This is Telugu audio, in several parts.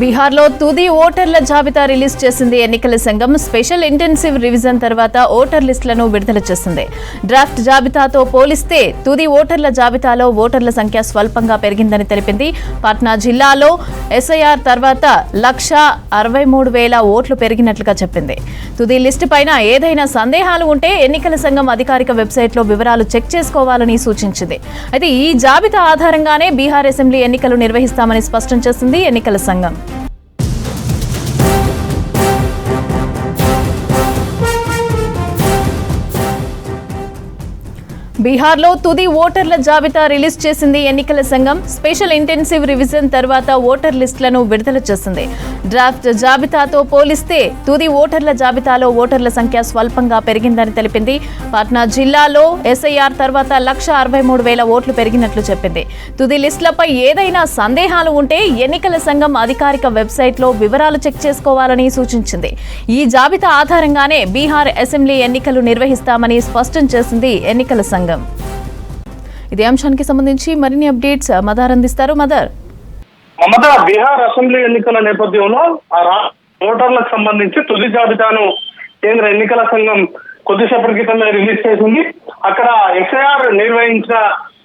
బీహార్లో తుది ఓటర్ల జాబితా రిలీజ్ చేసింది ఎన్నికల సంఘం. స్పెషల్ ఇంటెన్సివ్ రివిజన్ తర్వాత ఓటర్ లిస్టులను విడుదల చేసింది. డ్రాఫ్ట్ జాబితాతో పోలిస్తే తుది ఓటర్ల జాబితాలో ఓటర్ల సంఖ్య స్వల్పంగా పెరిగిందని తెలిపింది. పాట్నా జిల్లాలో ఎస్ఐఆర్ తర్వాత 1,63,000 ఓట్లు పెరిగినట్లుగా చెప్పింది. తుది లిస్టు పైన ఏదైనా సందేహాలు ఉంటే ఎన్నికల సంఘం అధికారిక వెబ్సైట్లో వివరాలు చెక్ చేసుకోవాలని సూచించింది. అయితే ఈ జాబితా ఆధారంగానే బీహార్ అసెంబ్లీ ఎన్నికలు నిర్వహిస్తామని స్పష్టం చేసింది ఎన్నికల సంఘం. బీహార్లో తుది ఓటర్ల జాబితా రిలీజ్ చేసింది ఎన్నికల సంఘం. స్పెషల్ ఇంటెన్సివ్ రివిజన్ తర్వాత ఓటర్ లిస్టులను విడుదల చేసింది. డ్రాఫ్ట్ జాబితాతో పోలిస్తే తుది ఓటర్ల జాబితాలో ఓటర్ల సంఖ్య స్వల్పంగా పెరిగిందని తెలిపింది. పాట్నా జిల్లాలో ఎస్ఐఆర్ తర్వాత 1,63,000 ఓట్లు పెరిగినట్లు చెప్పింది. తుది లిస్టులపై ఏదైనా సందేహాలు ఉంటే ఎన్నికల సంఘం అధికారిక వెబ్సైట్లో వివరాలు చెక్ చేసుకోవాలని సూచించింది. ఈ జాబితా ఆధారంగానే బీహార్ అసెంబ్లీ ఎన్నికలు నిర్వహిస్తామని స్పష్టం చేసింది ఎన్నికల సంఘం. ఇదే అంశానికి సంబంధించి మరిన్ని అప్డేట్స్ మదర్ అందిస్తారు. మదర్, బీహార్ అసెంబ్లీ ఎన్నికల నేపథ్యంలో ఓటర్లకు సంబంధించి తుది జాబితాను కేంద్ర ఎన్నికల సంఘం కొద్దిసేపటి క్రితమే రిలీజ్ చేసింది. అక్కడ ఎస్ఐఆర్ నిర్వహించిన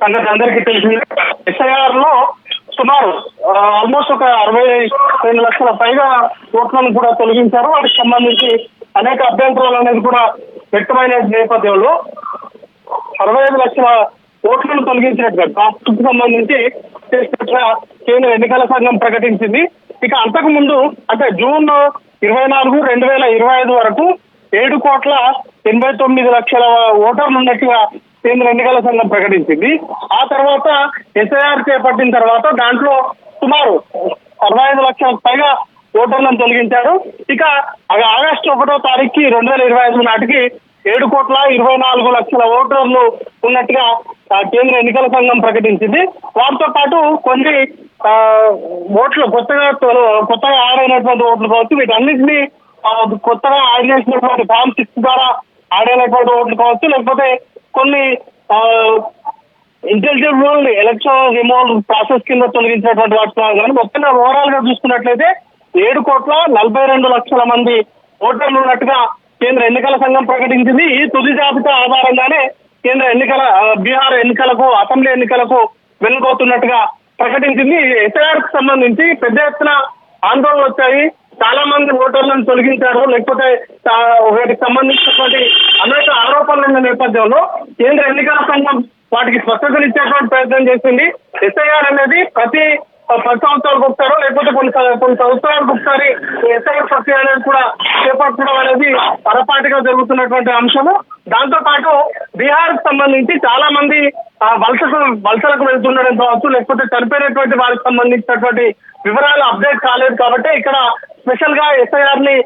సంగతి అందరికీ తెలిసింది. ఎస్ఐఆర్ లో సుమారు ఆల్మోస్ట్ ఒక 62 లక్షల పైగా ఓట్లను కూడా తొలగించారు. వాటికి సంబంధించి అనేక అభ్యంతరాలు అనేది కూడా వ్యక్తమైన నేపథ్యంలో 65 లక్షల ఓట్లను తొలగించినట్టుగా డ్రాఫ్ట్ కు సంబంధించి కేంద్ర ఎన్నికల సంఘం ప్రకటించింది. ఇక అంతకు ముందు అంటే జూన్ 24, 2025 వరకు 7,89,00,000 ఓటర్లు ఉన్నట్టుగా కేంద్ర ఎన్నికల సంఘం ప్రకటించింది. ఆ తర్వాత ఎస్ఐఆర్ చేపట్టిన తర్వాత దాంట్లో సుమారు 65 లక్షలకు పైగా ఓటర్లను తొలగించారు. ఇక ఆగస్టు 1వ తారీఖుకి 2025 నాటికి 7,24,00,000 ఓటర్లు ఉన్నట్టుగా కేంద్ర ఎన్నికల సంఘం ప్రకటించింది. వాటితో పాటు కొన్ని ఓట్లు కొత్తగా యాడ్ అయినటువంటి ఓట్లు కావచ్చు, వీటన్నింటినీ కొత్తగా యాడ్ చేసినటువంటి ఫామ్ 6 ద్వారా యాడ్ అయినటువంటి ఓట్లు కావచ్చు, లేకపోతే కొన్ని ఇంటెలిజిబుల్ ఎలక్షన్ రిమూవల్ ప్రాసెస్ కింద తొలగించినటువంటి వాటి కానీ మొత్తంగా ఓవరాల్ గా చూసుకున్నట్లయితే 7,42,00,000 మంది ఓటర్లు ఉన్నట్టుగా కేంద్ర ఎన్నికల సంఘం ప్రకటించింది. ఈ తుది జాబితా ఆధారంగానే కేంద్ర బీహార్ ఎన్నికలకు అసెంబ్లీ ఎన్నికలకు వెళ్ళబోతున్నట్టుగా ప్రకటించింది. ఎస్ఐఆర్ కు సంబంధించి పెద్ద ఎత్తున ఆందోళనలు వచ్చాయి. చాలా మంది ఓటర్లను తొలగించారు, లేకపోతే వాటికి సంబంధించినటువంటి అనేక ఆరోపణలు ఉన్న నేపథ్యంలో కేంద్ర ఎన్నికల సంఘం వాటికి స్పష్టతనిచ్చేటువంటి ప్రయత్నం చేసింది. ఎస్ఐఆర్ అనేది ప్రతి 10 సంవత్సరాలకు ఒకసారో లేకపోతే కొన్ని సంవత్సరాలకు ఒకసారి ఎస్ఐఆర్ ప్రక్రియ అనేది కూడా చేపట్టడం అనేది పొరపాటుగా జరుగుతున్నటువంటి అంశము. దాంతో పాటు బీహార్ కు సంబంధించి చాలా మంది వలసలకు వెళ్తుండడం కావచ్చు, లేకపోతే చనిపోయినటువంటి వారికి సంబంధించినటువంటి వివరాలు అప్డేట్ కాలేదు కాబట్టి ఇక్కడ స్పెషల్ గా ఎస్ఐఆర్ ని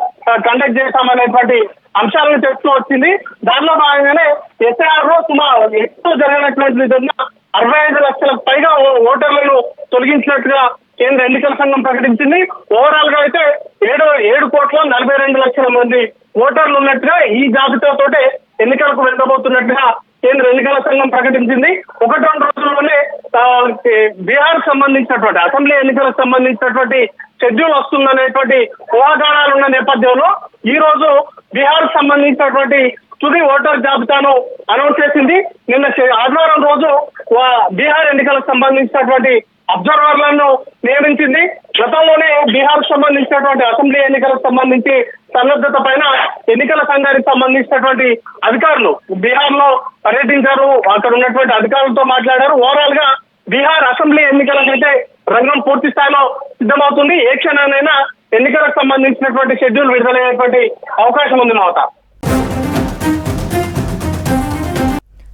కండక్ట్ చేస్తామనేటువంటి అంశాలను చెప్తూ వచ్చింది. దానిలో భాగంగానే ఎస్ఐఆర్ లో సుమారు ఎక్కువ జరిగినటువంటి విధంగా 65 లక్షలకు పైగా ఓటర్లను తొలగించినట్టుగా కేంద్ర ఎన్నికల సంఘం ప్రకటించింది. ఓవరాల్ గా అయితే 7,42,00,000 మంది ఓటర్లు ఉన్నట్టుగా ఈ జాబితాతోటే ఎన్నికలకు వెళ్ళబోతున్నట్టుగా కేంద్ర ఎన్నికల సంఘం ప్రకటించింది. 1-2 రోజుల్లోనే బీహార్ సంబంధించినటువంటి అసెంబ్లీ ఎన్నికలకు సంబంధించినటువంటి షెడ్యూల్ వస్తుందనేటువంటి ఊహాగానాలు ఉన్న నేపథ్యంలో ఈ రోజు బీహార్ సంబంధించినటువంటి తుది ఓటర్ జాబితాను అనౌన్స్ చేసింది. నిన్న ఆదివారం రోజు బీహార్ ఎన్నికలకు సంబంధించినటువంటి అబ్జర్వర్లను నియమించింది. గతంలోనే బీహార్ సంబంధించినటువంటి అసెంబ్లీ ఎన్నికలకు సంబంధించి సన్నద్ధత పైన ఎన్నికల సంఘానికి సంబంధించినటువంటి అధికారులు బీహార్ లో పర్యటించారు. అక్కడ ఉన్నటువంటి అధికారులతో మాట్లాడారు. ఓవరాల్ గా బీహార్ అసెంబ్లీ ఎన్నికలకైతే రంగం పూర్తి స్థాయిలో సిద్ధమవుతుంది. ఏ క్షణానైనా ఎన్నికలకు సంబంధించినటువంటి షెడ్యూల్ విడుదలయ్యేటువంటి అవకాశం ఉంది. మమత,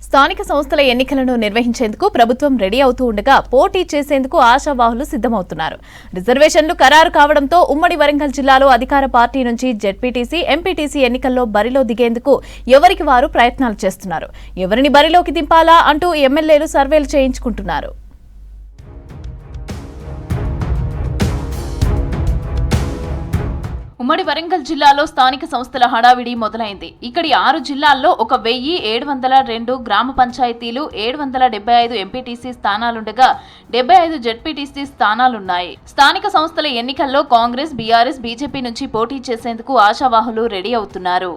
స్థానిక సంస్థల ఎన్నికలను నిర్వహించేందుకు ప్రభుత్వం రెడీ అవుతూ ఉండగా పోటీ చేసేందుకు ఆశావాహులు సిద్ధమవుతున్నారు. రిజర్వేషన్లు ఖరారు కావడంతో ఉమ్మడి వరంగల్ జిల్లాలో అధికార పార్టీ నుంచి జెడ్పీటీసీ, ఎంపీటీసీ ఎన్నికల్లో బరిలో దిగేందుకు ఎవరికి వారు ప్రయత్నాలు చేస్తున్నారు. ఎవరిని బరిలోకి దింపాలా అంటూ ఎమ్మెల్యేలు సర్వేలు చేయించుకుంటున్నారు. ఉమ్మడి వరంగల్ జిల్లాలో స్థానిక సంస్థల హడావిడి మొదలైంది. ఇక్కడి 6 జిల్లాల్లో 1702 గ్రామ పంచాయతీలు, 775 ఎంపీటీసీ స్థానాలుండగా 75 జెడ్పీటీసీ స్థానాలున్నాయి. స్థానిక సంస్థల ఎన్నికల్లో కాంగ్రెస్, బీఆర్ఎస్, బీజేపీ నుంచి పోటీ చేసేందుకు ఆశావాహులు రెడీ అవుతున్నారు.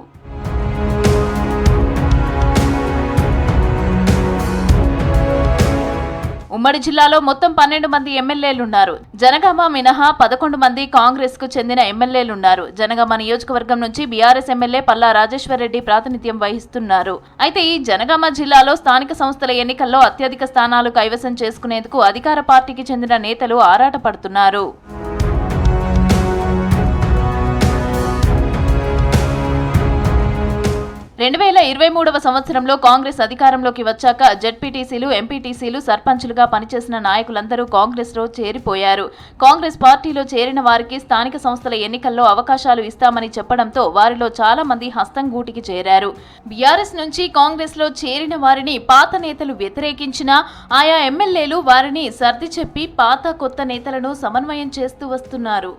ఉమ్మడి జిల్లాలో మొత్తం 12 మంది ఎమ్మెల్యేలున్నారు. జనగామ మినహా 11 మంది కాంగ్రెస్ కు చెందిన ఎమ్మెల్యేలున్నారు. జనగామ నియోజకవర్గం నుంచి బీఆర్ఎస్ ఎమ్మెల్యే పల్లా రాజేశ్వర్ రెడ్డి ప్రాతినిధ్యం వహిస్తున్నారు. అయితే ఈ జనగామ జిల్లాలో స్థానిక సంస్థల ఎన్నికల్లో అత్యధిక స్థానాలు కైవసం చేసుకునేందుకు అధికార పార్టీకి చెందిన నేతలు ఆరాటపడుతున్నారు. 2023వ సంవత్సరంలో కాంగ్రెస్ అధికారంలోకి వచ్చాక జెడ్పీటీసీలు, ఎంపీటీసీలు, సర్పంచులుగా పనిచేసిన నాయకులందరూ కాంగ్రెస్లో చేరిపోయారు. కాంగ్రెస్ పార్టీలో చేరిన వారికి స్థానిక సంస్థల ఎన్నికల్లో అవకాశాలు ఇస్తామని చెప్పడంతో వారిలో చాలా మంది హస్తం గూటికి చేరారు. బీఆర్ఎస్ నుంచి కాంగ్రెస్లో చేరిన వారిని పాత నేతలు వ్యతిరేకించినా ఆయా ఎమ్మెల్యేలు వారిని సర్ది చెప్పి పాత కొత్త నేతలను సమన్వయం చేస్తూ వస్తున్నారు.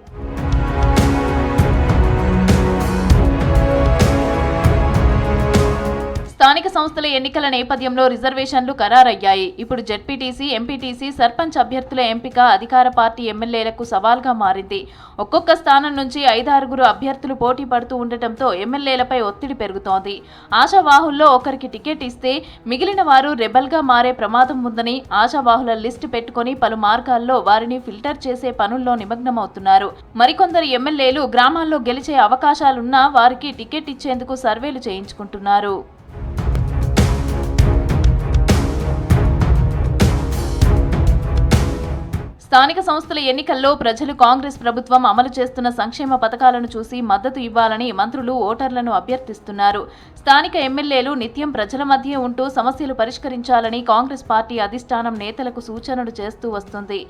స్థానిక సంస్థల ఎన్నికల నేపథ్యంలో రిజర్వేషన్లు ఖరారయ్యాయి. ఇప్పుడు జెడ్పీటీసీ, ఎంపీటీసీ, సర్పంచ్ అభ్యర్థుల ఎంపిక అధికార పార్టీ ఎమ్మెల్యేలకు సవాల్గా మారింది. ఒక్కొక్క స్థానం నుంచి 5-6 అభ్యర్థులు పోటీ పడుతూ ఉండటంతో ఎమ్మెల్యేలపై ఒత్తిడి పెరుగుతోంది. ఆశావాహుల్లో ఒకరికి టికెట్ ఇస్తే మిగిలిన వారు రెబల్గా మారే ప్రమాదం ఉందని ఆశావాహుల లిస్టు పెట్టుకుని పలు మార్గాల్లో వారిని ఫిల్టర్ చేసే పనుల్లో నిమగ్నమవుతున్నారు. మరికొందరు ఎమ్మెల్యేలు గ్రామాల్లో గెలిచే అవకాశాలున్నా వారికి టికెట్ ఇచ్చేందుకు సర్వేలు చేయించుకుంటున్నారు. స్థానిక సంస్థల ఎన్నికల్లో ప్రజలు కాంగ్రెస్ ప్రభుత్వం అమలు చేస్తున్న సంక్షేమ పథకాలను చూసి మద్దతు ఇవ్వాలని మంత్రులు ఓటర్లను అభ్యర్థిస్తున్నారు. స్థానిక ఎమ్మెల్యేలు నిత్యం ప్రజల మధ్య ఉంటూ సమస్యలు పరిష్కరించాలని కాంగ్రెస్ పార్టీ అధిష్టానం నేతలకు సూచనలు చేస్తూ వస్తుంది.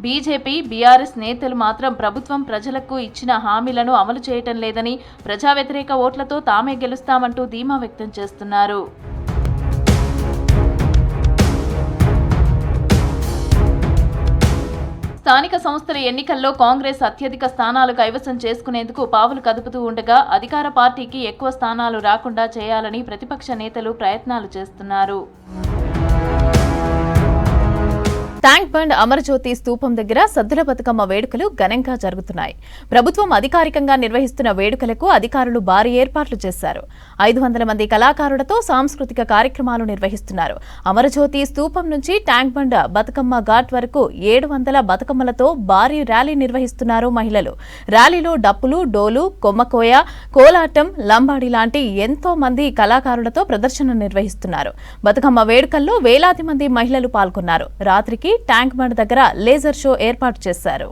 బీజేపీ, బీఆర్ఎస్ నేతలు మాత్రం ప్రభుత్వం ప్రజలకు ఇచ్చిన హామీలను అమలు చేయటం లేదని, ప్రజా వ్యతిరేక ఓట్లతో తామే గెలుస్తామంటూ ధీమా వ్యక్తం చేస్తున్నారు. స్థానిక సంస్థల ఎన్నికల్లో కాంగ్రెస్ అత్యధిక స్థానాలు కైవసం చేసుకునేందుకు పావులు కదుపుతూ ఉండగా అధికార పార్టీకి ఎక్కువ స్థానాలు రాకుండా చేయాలని ప్రతిపక్ష నేతలు ప్రయత్నాలు చేస్తున్నారు. ట్యాంక్ బండ్ అమరజ్యోతి స్తూపం దగ్గర సద్దుల బతుకమ్మ వేడుకలు ఘనంగా జరుగుతున్నాయి. ప్రభుత్వం అధికారికంగా నిర్వహిస్తున్న వేడుకలకు అధికారులు భారీ ఏర్పాట్లు చేశారు. 500 మంది కళాకారులతో సాంస్కృతిక కార్యక్రమాలు నిర్వహిస్తున్నారు. అమరజ్యోతి స్తూపం నుంచి ట్యాంక్ బండ్ బతుకమ్మ ఘాట్ వరకు 700 బతుకమ్మలతో భారీ ర్యాలీ నిర్వహిస్తున్నారు మహిళలు. ర్యాలీలో డప్పులు, డోలు, కొమ్మకోయ, కోలాటం, లంబాడి లాంటి ఎంతో మంది కళాకారులతో ప్రదర్శన నిర్వహిస్తున్నారు. బతుకమ్మ వేడుకల్లో వేలాది మంది మహిళలు పాల్గొన్నారు. రాత్రికి ట్యాంక్ బండ్ దగ్గర లేజర్ షో ఏర్పాటు చేశారు.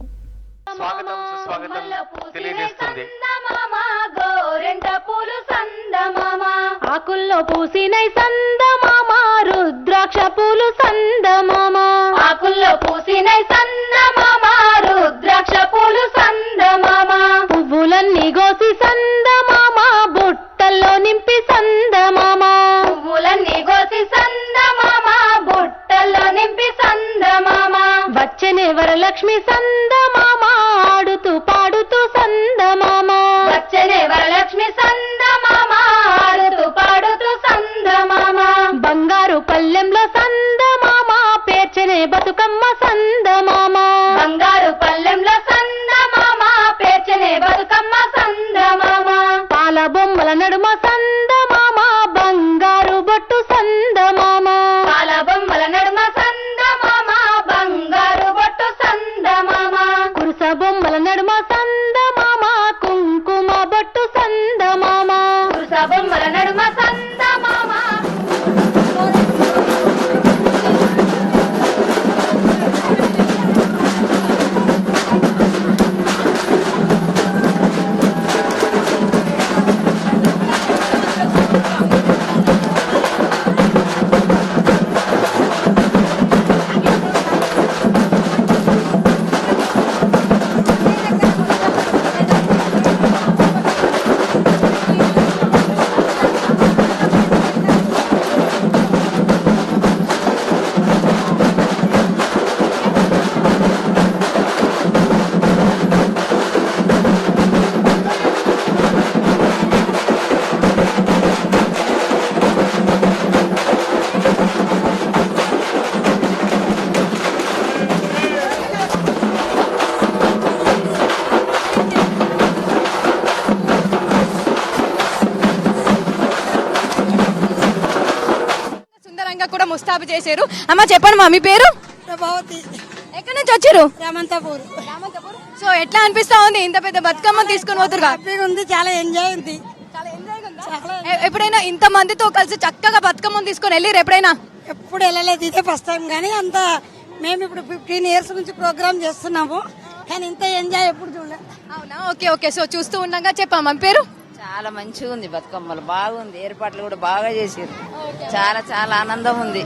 ఆకుల్లో పూసినై సందమామ, రుద్రాక్ష పూలు సందమామ. ఆకుల్లో పూసినై సందమామ, రుద్రాక్ష పూలు సందమామ. పువ్వులన్నీ గోసి సందమామ, బుట్టల్లో నింపి సందమామ. పువ్వులన్నీ గోసి సందమామ, బుట్టల్లో నింపి సందమామ. వచ్చనే వరలక్ష్మి సందమామ, ఆడుతూ పాడుతూ సందమామ. వచ్చనే వరలక్ష్మి సందమామ, ఆడుతూ పాడుతూ సందమామ. బంగారు పల్లెంలో సందమామ, పేర్చనే బతుకమ్మ సందమామ. బంగారు పల్లెంలో సందమామ, పేర్చనే బతుకమ్మ సందమామ. పాల బొమ్మల నడుమ సందమామ, బంగారు బొట్టు సందమామ. పాల బొమ్మల నడుమ సందమామ, బంగారు బొట్టు సందమామ. కురుస బొమ్మల నడుమ సందమామ, కుంకుమ బొట్టు సందమామ. కురుస బొమ్మల నడుమ సందమామ. చేశారు. అమ్మ చెప్పండి మా మీ పేరు? ప్రభావతి, ఎక్కడి నుంచి వచ్చారు? రామంతాపూర్. సో ఎట్లా అనిపిస్తా ఉంది ఇంత పెద్ద బతుకమ్మ తీసుకుని పోతురు? హ్యాపీగా ఉంది, చాలా ఎంజాయ్ ఉంది. ఎప్పుడైనా ఇంత మందితో కలిసి చక్కగా బతుకమ్మని తీసుకొని వెళ్ళి ఎప్పుడైనా? ఎప్పుడు వెళ్ళలేదు, ఇదే ఫస్ట్ టైం. కానీ అంత మేము ఇప్పుడు 15 years నుంచి ప్రోగ్రామ్ చేస్తున్నాము, కానీ ఇంత ఎంజాయ్ ఎప్పుడు చూడలేదు. అవునా, ఓకే ఓకే. సో చూస్తూ ఉండగా చెప్పామా పేరు? చాలా మంచిగా ఉంది, బతుకమ్మలు బాగుంది, ఏర్పాట్లు కూడా బాగా చేసారు. చాలా చాలా ఆనందం ఉంది.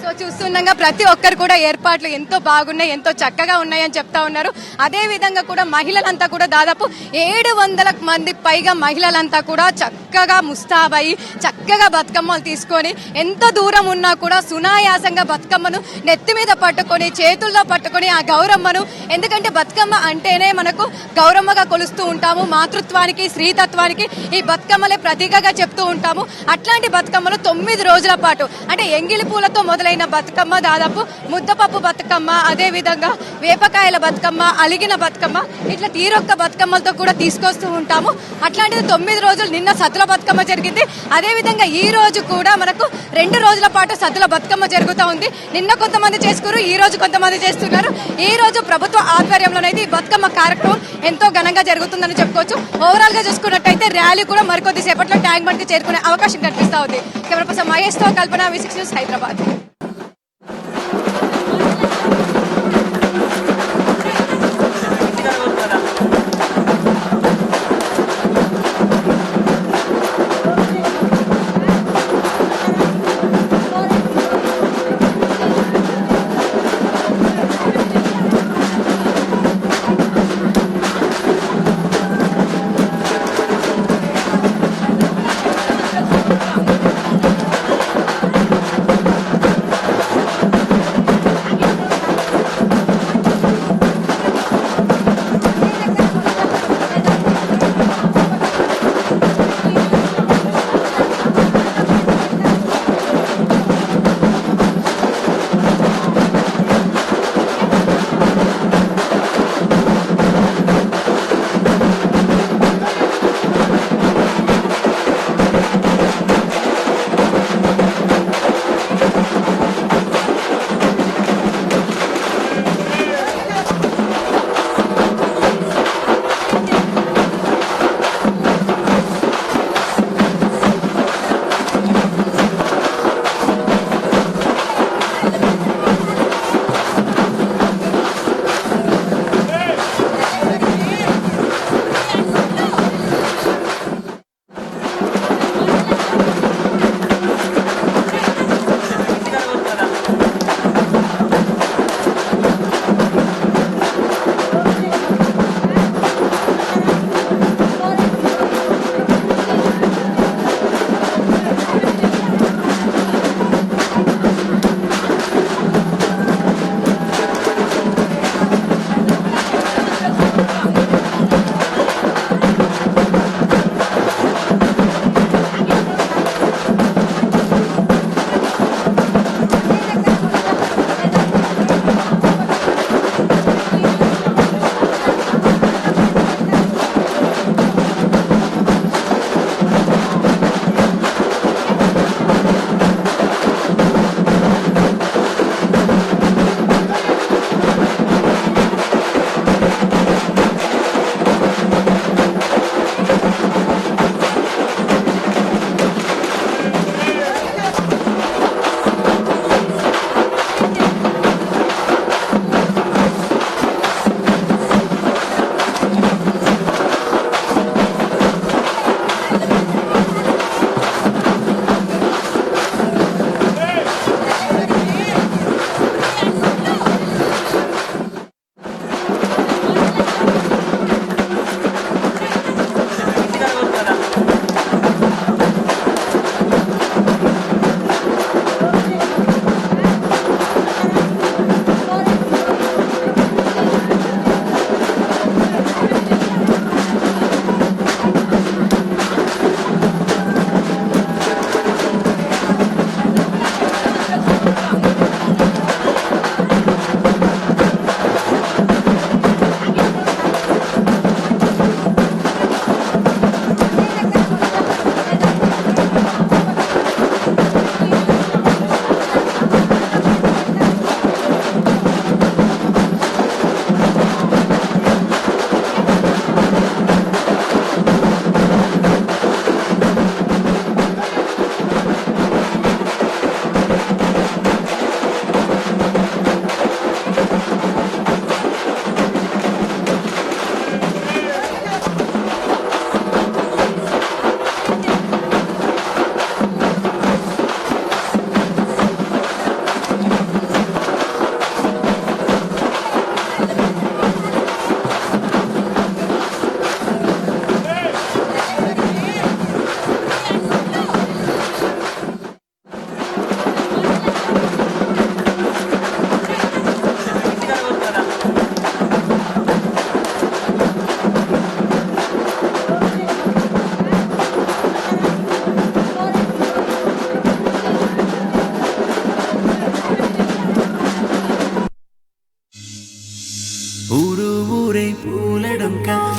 సో చూస్తుండగా ప్రతి ఒక్కరు కూడా ఏర్పాట్లు ఎంతో బాగున్నాయి, ఎంతో చక్కగా ఉన్నాయి అని చెప్తా ఉన్నారు. అదే విధంగా కూడా మహిళలంతా కూడా దాదాపు 700 మంది పైగా మహిళలంతా కూడా చక్కగా ముస్తాబయి చక్కగా బతుకమ్మలు తీసుకొని ఎంత దూరం ఉన్నా కూడా సునాయాసంగా బతుకమ్మను నెత్తి మీద పట్టుకొని చేతుల్లో పట్టుకొని ఆ గౌరమ్మను, ఎందుకంటే బతుకమ్మ అంటేనే మనకు గౌరమ్మగా కొలుస్తూ ఉంటాము, మాతృత్వానికి స్త్రీతత్వానికి ఈ బతుకమ్మలే ప్రతీకగా చెప్తూ ఉంటాము. అట్లాంటి బతుకమ్మలు 9 రోజుల పాటు అంటే ఎంగిలి పూలతో మొదలైన బతుకమ్మ, దాదాపు ముద్దపప్పు బతుకమ్మ, అదే విధంగా వేపకాయల బతుకమ్మ, అలిగిన బతుకమ్మ, ఇట్లా తీరొక్క బతుకమ్మలతో కూడా తీసుకొస్తూ ఉంటాము. అట్లాంటిది 9 రోజులు నిన్న సద్దుల బతుకమ్మ జరిగింది. అదే విధంగా ఈ రోజు కూడా మనకు 2 రోజుల పాటు సద్దుల బతుకమ్మ జరుగుతూ ఉంది. నిన్న కొంతమంది చేసుకున్నారు, ఈ రోజు కొంతమంది చేస్తున్నారు. ఈ రోజు ప్రభుత్వ ఆధ్వర్యంలోనైతే ఈ బతుకమ్మ కార్యక్రమం ఎంతో ఘనంగా జరుగుతుందని చెప్పుకోవచ్చు. ఓవరాల్ గా చూసుకున్నట్టయితే ర్యాలీ కూడా మరికొద్ది సేపట్లో ట్యాంక్ బండ్ కి చేరుకునే అవకాశం కనిపిస్తా ఉంది. కెమెరా పర్సన్ మహేష్ తో కల్పన, V6 న్యూస్, హైదరాబాద్.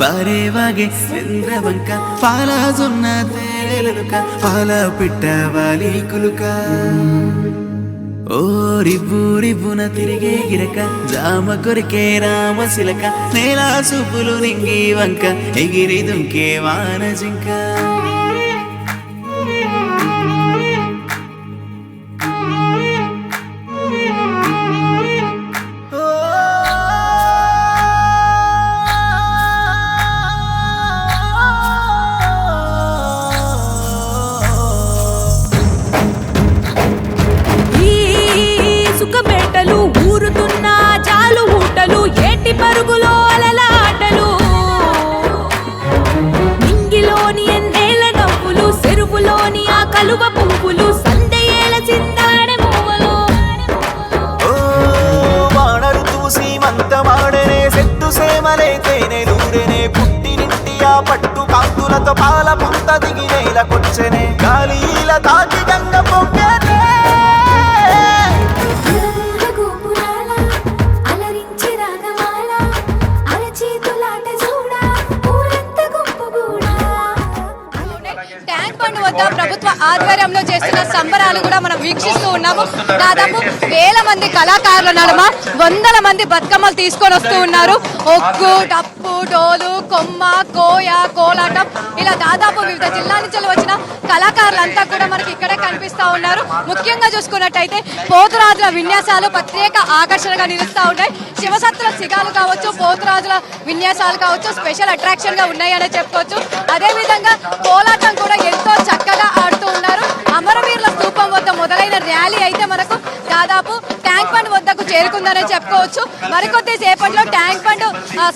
పారేవాగే చంద్రవంక పాల జొన్న తేలెలుక పాల పిట్టవాలి కులుక ఓ రివ్వు రివ్వున తిరిగే గిరక జామ కొరికే రామశిలక నేల సూపులు నింగి వంక ఎగిరి దుంకే వాన జింక సుఖబేటలు ఊరుతున్న చాలు ఊటలు ఏటి పరుగులో అలలాటలు నింగిలోని ఎన్నేళ్ల నవ్వులు చెరువులోని ఆ కలువ పువ్వులు సందయేల చిందాడే మూవలు వానరు తూసి మంతమాడనే సెట్టు సేమలే తేనెలూరెనే పుట్టి నింటి ఆ పట్టు కాంతులతో పాల పుంత దిగి నేలకొచ్చెనే గాలిల తాకి గంగ పొంగనే ట్యాంక్ బండ్ వద్ద ప్రభుత్వ ఆధ్వర్యంలో చేస్తున్న సంబరాలు కూడా మనం వీక్షిస్తూ ఉన్నాము. దాదాపు వేల మంది కళాకారుల నడుమ వందల మంది బతుకమ్మలు తీసుకొని వస్తూ ఉన్నారు. ఒగ్గు, డప్పు, డోలు, కొమ్మ, కోయ, కోలాటం ఇలా దాదాపు వివిధ జిల్లాల నుంచి వచ్చిన కళాకారులంతా కూడా మనకి ఇక్కడే కనిపిస్తా ఉన్నారు. ముఖ్యంగా చూసుకున్నట్టయితే పోతురాజుల విన్యాసాలు ప్రత్యేక ఆకర్షణగా నిలుస్తూ ఉన్నాయి. శివసత్తుల సిగాలు కావచ్చు, పోతురాజుల విన్యాసాలు కావచ్చు స్పెషల్ అట్రాక్షన్ గా ఉన్నాయని చెప్పుకోవచ్చు. అదే విధంగా కోలాటం కూడా ఎంతో చక్కగా ఆడుతూ ఉన్నారు. అమరవీరుల స్తూపం వద్ద మొదలైన ర్యాలీ అయితే మనకు దాదాపు ట్యాంక్ బండ్ వద్దకు చేరుకుందని చెప్పుకోవచ్చు. మరికొద్ది సేపట్లో ట్యాంక్ బండ్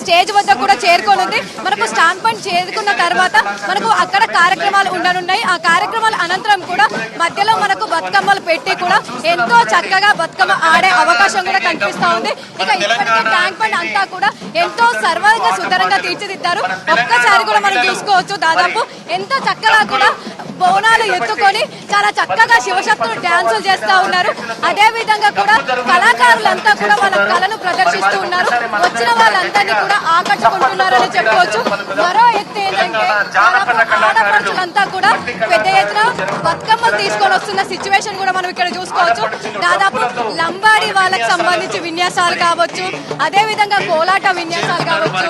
స్టేజ్ వద్ద కూడా చేరుకోనుంది. మనకు స్టాంప్ బండ్ చేరుకున్న తర్వాత మనకు అక్కడ కార్యక్రమాలు ఉండనున్నాయి. ఆ కార్యక్రమాల అనంతరం కూడా మధ్యలో మనకు బతుకమ్మలు పెట్టి కూడా ఎంతో చక్కగా బతుకమ్మ ఆడే అవకాశం కూడా కనిపిస్తా ఉంది. ఇక ఇప్పటికే ట్యాంక్ బండ్ అంతా కూడా ఎంతో సర్వంగా సుందరంగా తీర్చిదిద్దారు. ఒక్కసారి కూడా మనం చూసుకోవచ్చు. దాదాపు ఎంతో చక్కగా కూడా బోనాలు ఎత్తుకొని చాలా చక్కగా శివశక్తులు డాన్సులు చేస్తా ఉన్నారు. అదే విధంగా కూడా కళాకారులంతా కూడా వాళ్ళ కళను ప్రదర్శిస్తూ ఉన్నారు. వచ్చిన వాళ్ళందరినీ కూడా ఆకట్టుకుంటున్నారని చెప్పుకోవచ్చు. మరో ఎత్తు ఏంటంటే ఆడపడుచులంతా కూడా పెద్ద ఎత్తున బతుకమ్మలు తీసుకొని వస్తున్న సిచ్యువేషన్ కూడా మనం ఇక్కడ చూసుకోవచ్చు. దాదాపు లంబాడి వాళ్ళకి సంబంధించి విన్యాసాలు కావచ్చు, అదే విధంగా కోలాట విన్యాసాలు కావచ్చు,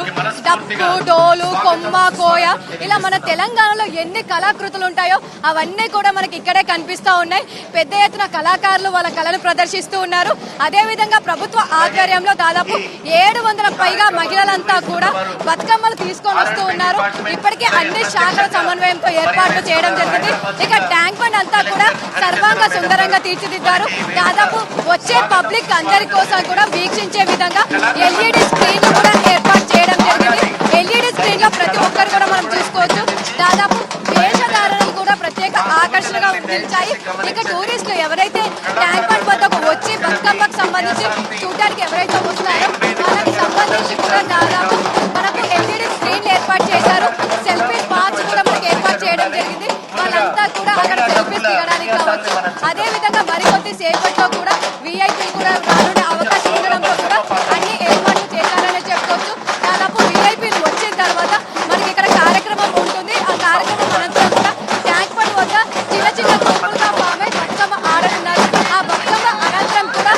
డప్పు, డోలు, కొమ్మ, కోయ ఇలా మన తెలంగాణలో ఎన్ని కళాకృతులు ఉంటాయో అవన్నీ కూడా మనకి ఇక్కడే కనిపిస్తా ఉన్నాయి. పెద్ద ఎత్తున కళాకారులు వాళ్ళ కళను ప్రదర్శిస్తూ ఉన్నారు. అదే విధంగా ప్రభుత్వ ఆధ్వర్యంలో దాదాపు 700 పైగా మహిళలంతా కూడా బతుకమ్మలు తీసుకొని వస్తూ ఉన్నారు. ఇప్పటికే అన్ని శాఖల సమన్వయంతో ఏర్పాట్లు చేయడం జరిగింది. ఇక ట్యాంక్ బండ్ అంతా కూడా సర్వాంగ సుందరంగా తీర్చిదిద్దారు. దాదాపు వచ్చే పబ్లిక్ అందరి కోసం కూడా వీక్షించే విధంగా ఎల్ఈడి స్క్రీన్ కూడా ఏర్పాటు చేయడం జరిగింది. ఎల్ఈడి స్క్రీన్ లో ప్రతి ఒక్కరు కూడా మనం చూసుకోవచ్చు. దాదాపు వేషధారణలు కూడా ప్రత్యేక ఆకర్షణగా నిలిచాయి. ఇక టూరిస్టులు ఎవరైతే ట్యాంక్ బండ్ వద్దకు వచ్చి బతుకమ్మకు సంబంధించి చూడడానికి ఎవరైతే వస్తారో వాళ్ళకి సంబంధించి కూడా దాదాపు మనకు ఎల్ఈడి స్క్రీన్లు ఏర్పాటు చేశారు. సెల్ఫీ స్పాట్స్ కూడా మనకి ఏర్పాటు చేయడం జరిగింది. వాళ్ళంతా కూడా అక్కడ సెల్ఫీస్ దిగడానికి కావచ్చు. అదే విధంగా మరికొద్ది సేపట్లో కూడా విఐపీ కూడా రానుండే అవకాశం ఉండడంతో కూడా అన్ని ఏర్పాట్లు చేశారని చెప్పుకోవచ్చు. దాదాపు విఐపీలు వచ్చిన తర్వాత మనకి ఇక్కడ కార్యక్రమం ఉంటుంది. ఆ కార్యక్రమం అనంతరం కూడా ట్యాంక్ బండ్ వద్ద చిన్న చిన్న గ్రూపులుగా ఫామ్ అయి బతుకమ్మ ఆడనున్నారు. ఆ బతుకమ్మ అనంతరం కూడా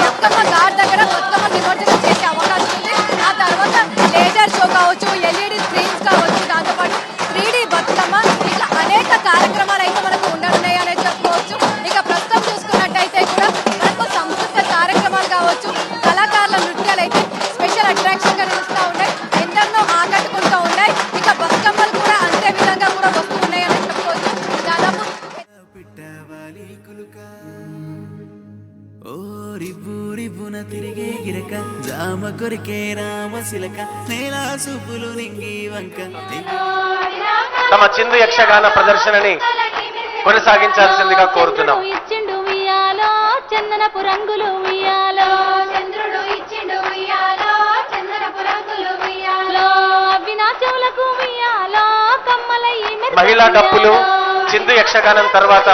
బతుకమ్మ ఘాట్ దగ్గర బతుకమ్మ నిమజ్జనం చేసే అవకాశం ఉంది. ఆ తర్వాత లేజర్ షో కావచ్చు, ఎల్ఈడి స్క్రీన్స్ కావచ్చు, దాంతోపాటు 3D బతుకమ్మ ఇట్లా అనేక కార్యక్రమాలు అయితే మనకు ఉండనున్నాయని చెప్పుకోవచ్చు. ఇక ప్రస్తుతం చూసుకున్నట్టయితే కూడా మనకు సంస్కృత కార్యక్రమాలు కావచ్చు, కళాకారుల నృత్యాలు అయితే స్పెషల్ అట్రాక్షన్ గా నిలుస్తూ ఉన్నాయి. ఎందరినో ఆకట్టుకుంటూ ఉన్నాయి. ఇక బతుకమ్మలు కూడా అంతే విధంగా కూడా వస్తూ ఉన్నాయని చెప్పుకోవచ్చు. దాదాపు ఓ రివ్వు రివ్వున తిరిగే గిరక జామ కొరికే రామశిలక నేల సూపులు నింగి వంక తమ చిందు యక్షగాన ప్రదర్శనని కొనసాగించాల్సిందిగా కోరుతున్నాం. ఇచ్చిండు ఉయ్యాలో చందనపు రంగులు ఉయ్యాలో, చంద్రుడు ఇచ్చిండు ఉయ్యాలో చందనపు రంగులు ఉయ్యాలో, వినాశములకు ఉయ్యాలో కమ్మలయ్యి మహిళా డప్పులు చిందు యక్షగానం తర్వాత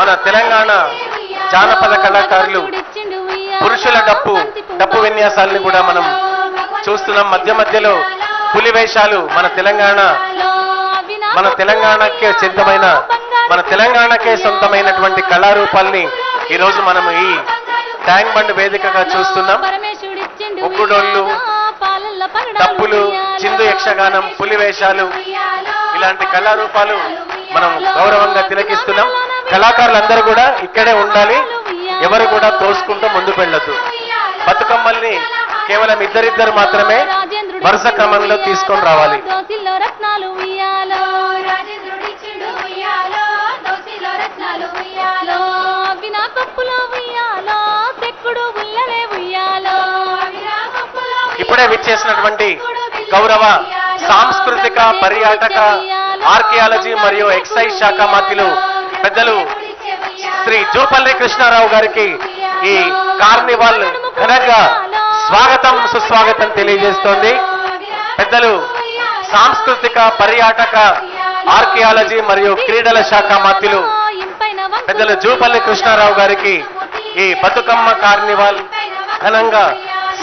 మన తెలంగాణ జానపద కళాకారులు పురుషుల డప్పు విన్యాసాలను కూడా మనం చూస్తున్నాం. మధ్య మధ్యలో పులి వేషాలు మన తెలంగాణకే సిద్ధమైన మన తెలంగాణకే సొంతమైనటువంటి కళారూపాల్ని ఈ రోజు మనం ఈ ట్యాంక్ బండ్ వేదికగా చూస్తున్నాం. ఒక్కుడోళ్ళు, డప్పులు, చిందు యక్షగానం, పులి వేషాలు ఇలాంటి కళారూపాలు మనం గౌరవంగా తిలకిస్తున్నాం. కళాకారులందరూ కూడా ఇక్కడే ఉండాలి, ఎవరు కూడా తోసుకుంటూ ముందుకు వెళ్ళొద్దు. బతుకమ్మల్ని కేవలం ఇద్దరిద్దరు మాత్రమే వరుస క్రమంలో తీసుకొని రావాలి. ఇప్పుడే విచ్చేసినటువంటి గౌరవ సాంస్కృతిక పర్యాటక ఆర్కియాలజీ మరియు ఎక్సైజ్ శాఖ మంత్రులు పెద్దలు శ్రీ జూపల్లి కృష్ణారావు గారికి ఈ కార్నివాల్ ఘనంగా స్వాగతం సుస్వాగతం తెలియజేస్తోంది. పెద్దలు సాంస్కృతిక పర్యాటక ఆర్కియాలజీ మరియు క్రీడల శాఖ మంత్రులు పెద్దలు జూపల్లి కృష్ణారావు గారికి ఈ బతుకమ్మ కార్నివాల్ ఘనంగా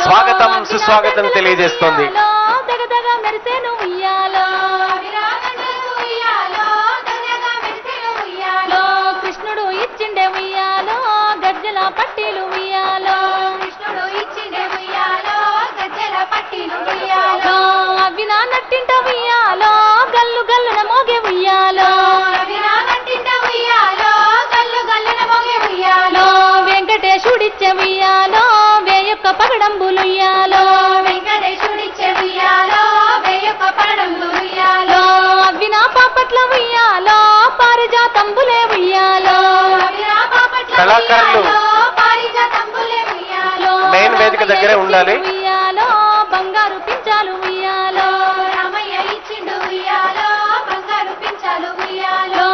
స్వాగతం సుస్వాగతం తెలియజేస్తోంది. కృష్ణుడు ఇచ్చిండే ఉయ్యాలో గజ్జల పట్టీలు ఉయ్యాలో, కృష్ణుడు ఇచ్చిండే ఉయ్యాలో గజ్జల పట్టీలు ఉయ్యాలో, అవినా నట్టింట ఉయ్యాలో గల్లు గల్లున మోగే ఉయ్యాలో, అవినా నట్టింట ఉయ్యాలో గల్లు గల్లున మోగే ఉయ్యాలో, వెంకటేశుడిచ్చే ఉయ్యాలో వేయొక్క పగడంబులు ఉయ్యాలో, వెంకటేశుడిచ్చే ఉయ్యాలో వేయొక్క పగడంబులు ఉయ్యాలో, అవినా పాపట్ల ఉయ్యాలో పారిజాతంబులే ఉయ్యాలో, కళాకారులు మెయిన్ వేదిక దగ్గరే ఉండాలి. ఉయ్యాలో బంగారు పించాలు ఉయ్యాలో, రామయ్య ఇచ్చిండు ఉయ్యాలో బంగారు పించాలు ఉయ్యాలో,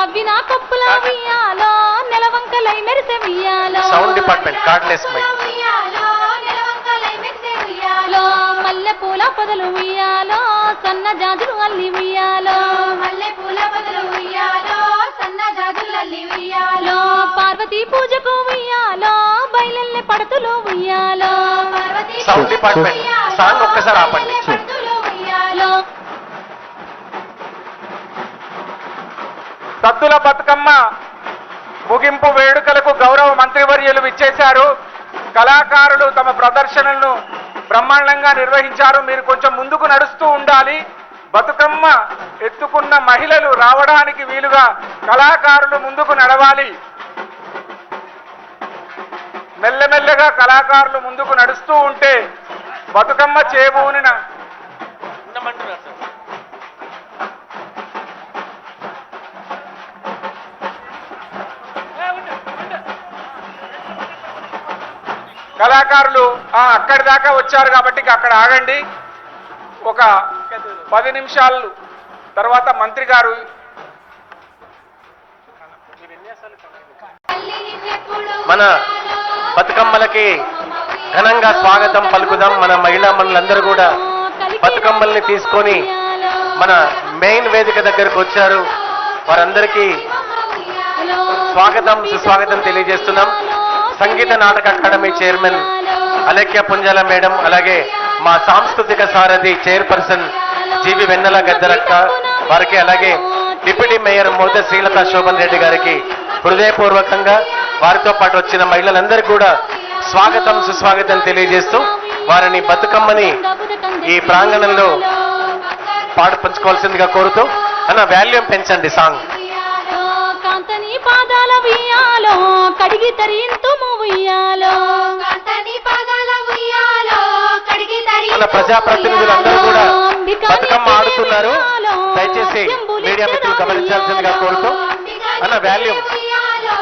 అవినా కప్పుల ఉయ్యాలో నెలవంకలై మెరిసే ఉయ్యాలో, సౌండ్ డిపార్ట్మెంట్ కార్డ్లెస్ మైక్ నెలవంకలై మెరిసే ఉయ్యాలో, మల్లె పూల పొదలు ఉయ్యాలో సన్న జాజులు అల్లి ఉయ్యాలో, మల్లె పూల పొదలు ఉయ్యాలో సన్న జాజులు అల్లి ఉయ్యాలో, పార్వతీ పూజకు ఉయ్యాలో బయలెల్లె పడతులు ఉయ్యాలో, సౌండ్ డిపార్ట్మెంట్ సాంగ్ ఒక్కసారి ఆపండి. ఉయ్యాలో, సద్దుల బతుకమ్మ ముగింపు వేడుకలకు గౌరవ మంత్రివర్యులు విచ్చేశారు. కళాకారులు తమ ప్రదర్శనలను బ్రహ్మాండంగా నిర్వహించారు. మీరు కొంచెం ముందుకు నడుస్తూ ఉండాలి. బతుకమ్మ ఎత్తుకున్న మహిళలు రావడానికి వీలుగా కళాకారులు ముందుకు నడవాలి. మెల్లమెల్లగా కళాకారులు ముందుకు నడుస్తూ ఉంటే బతుకమ్మ చేబూనిన కళాకారులు అక్కడి దాకా వచ్చారు కాబట్టి అక్కడ ఆగండి. ఒక 10 నిమిషాలు తర్వాత మంత్రి గారు మన బతుకమ్మలకి ఘనంగా స్వాగతం పలుకుదాం. మన మహిళా మనులందరూ కూడా బతుకమ్మల్ని తీసుకొని మన మెయిన్ వేదిక దగ్గరకు వచ్చారు. వారందరికీ స్వాగతం సుస్వాగతం తెలియజేస్తున్నాం. Sangeet Natak academy chairman Alekhya Punjala madam, అలాగే మా సాంస్కృతిక సారథి చైర్పర్సన్ జీవి వెన్నెల గద్దరక్క వారికి, అలాగే డిప్యూటీ మేయర్ మోద శ్రీలత శోభన్ రెడ్డి గారికి హృదయపూర్వకంగా వారితో పాటు వచ్చిన మహిళలందరికీ కూడా స్వాగతం సుస్వాగతం తెలియజేస్తూ వారిని బతుకమ్మని ఈ ప్రాంగణంలో పాడు పంచుకోవాల్సిందిగా కోరుతూ అన్న వాల్యూమ్ పెంచండి సాంగ్. కాంతని పాదాల ఉయ్యాలో కడిగి తరింతుము ఉయ్యాలో, కాంతని పాదాల ఉయ్యాలో కడిగి తరింతుము మన ప్రజాప్రతినిధులందరూ కూడా బతుకమ్మ ఆడుతున్నారు. దయచేసి మీడియా మిత్రులు గమనించాల్సిందిగా కోరుతూ అన్న వాల్యూమ్. ఉయ్యాలో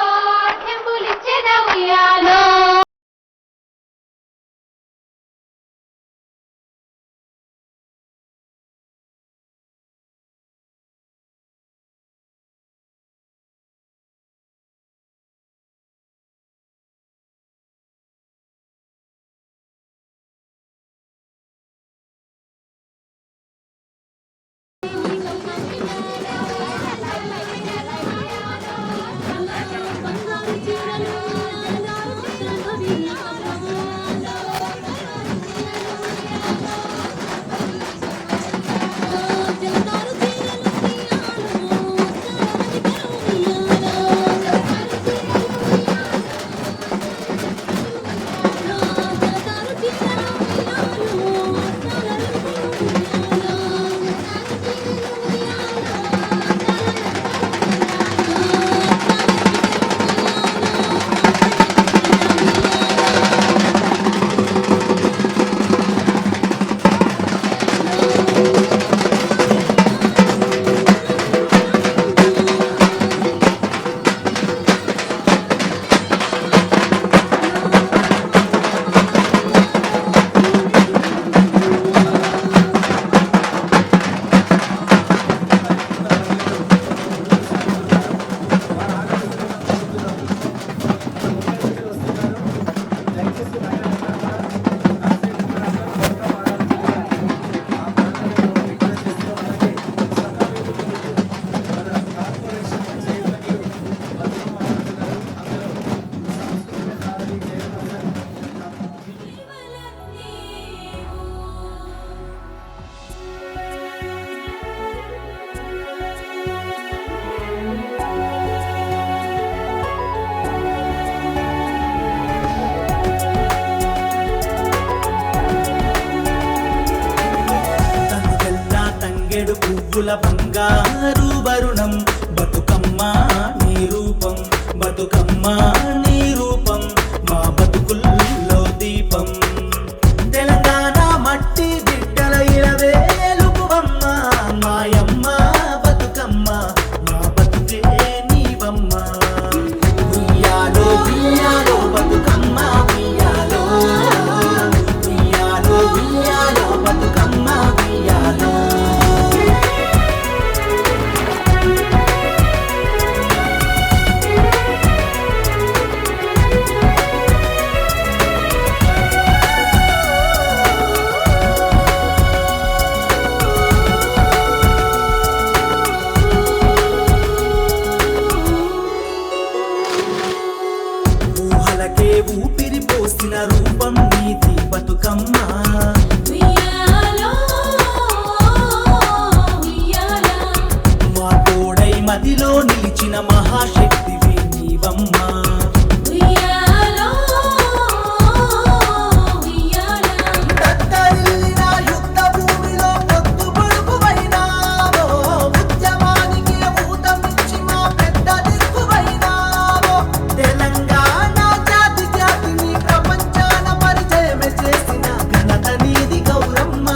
వెలుగుల బంగారు వరుణం బతుకమ్మ నీ రూపం బతుకమ్మ నీ రూపం మా బతుకుల్లో దీపం తెలంగాణ మట్టి బిడ్డల ఇలవేలుగువమ్మ మాయమ్మ బతుకమ్మ మా బతుకే నీవమ్మ ఉయ్యాలో ఉయ్యాలో బతుకమ్మ ఉయ్యాలో ఉయ్యాలో ఉయ్యాలో బతుకమ్మ ఉయ్యాలో ఊహలకే ఊపిరి పోసిన రూపం నీది బతుకమ్మ మా తోడై మదిలో నిలిచిన మహాశక్తివి నీవమ్మ దత్తరిల్లిన యుద్ధ భూమిలో పొద్దు పొడుగువైనావో ఉద్యమానికి ఊతమిచ్చి మా పెద్ద దిక్కువైనావో తెలంగాణ జాతి జాతిని ప్రపంచాన పరిచయమే చేసిన ఘనత నీది గౌరమ్మ